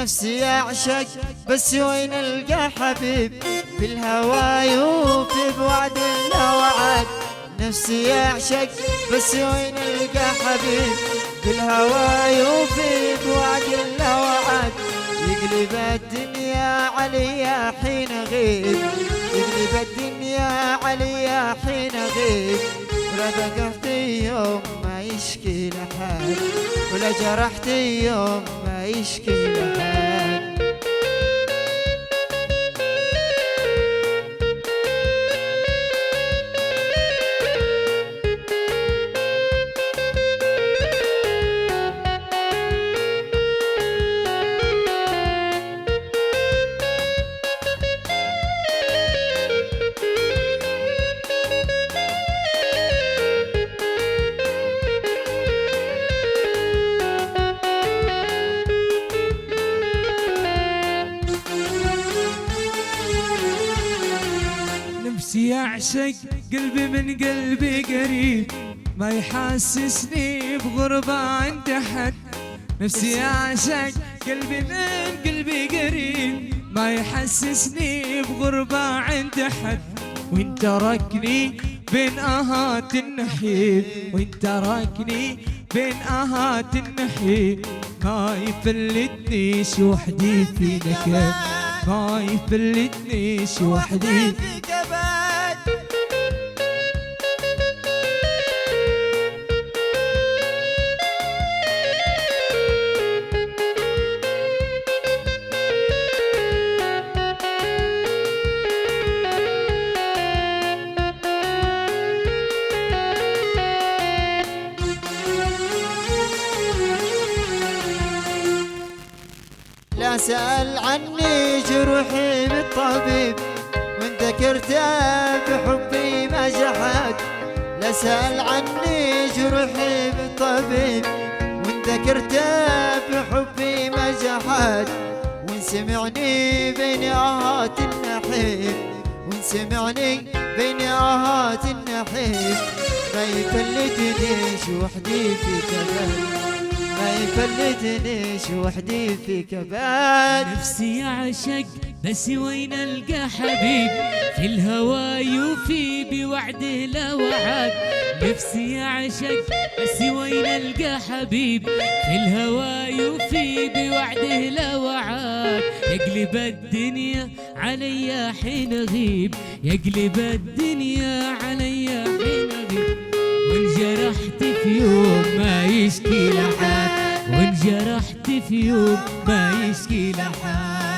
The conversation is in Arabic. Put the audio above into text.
نفسي أعشق بس وين ألقى حبيب في الهوى يوفي بوعد لا وعد. نفسي أعشق بس وين ألقى حبيب في الهوى يوفي بوعد لا وعد. يقلب الدنيا عليا حين غيب، يقلب الدنيا عليا حين غيب. ولا بقفت يوم ما يشكي لحد، ولا جرحت يوم ما يشكي لحد. نفسي أعشق قلبي من قلبي قريب، ما يحسسني بغربة عند حد. نفسي أعشق قلبي من قلبي قريب، ما يحسسني بغربة عند حد. وإن تركني بين آهات النحيب، وإن تركني بين آهات النحيب. ما يفلتنيش وحدي في نكد، ما يفلتنيش وحدي في كبد. لا سأل عني جروحي بالطبيب، وإن ذكرته بحبي ما جحد. لا سأل عني جروحي بالطبيب، وإن ذكرته بحبي ما جحد. وإن سمعني بين آهات النحيب، وإن سمعني بين آهات النحيب. ما يفلتنيش وحدي في كبد، ما يفلتنيش وحدي في كبد. نفسي أعشق بس وين ألقى حبيب في الهوى يوفي بوعده لا وعد. نفسي أعشق بس وين ألقى حبيب في الهوى يوفي بوعده لا وعد. يقلب الدنيا عليا حين غيب، يقلب الدنيا عليا حين غيب. وانجرحت في يوم ما يشكي لحد، وانجرحت في يوم ما يشكي لحد.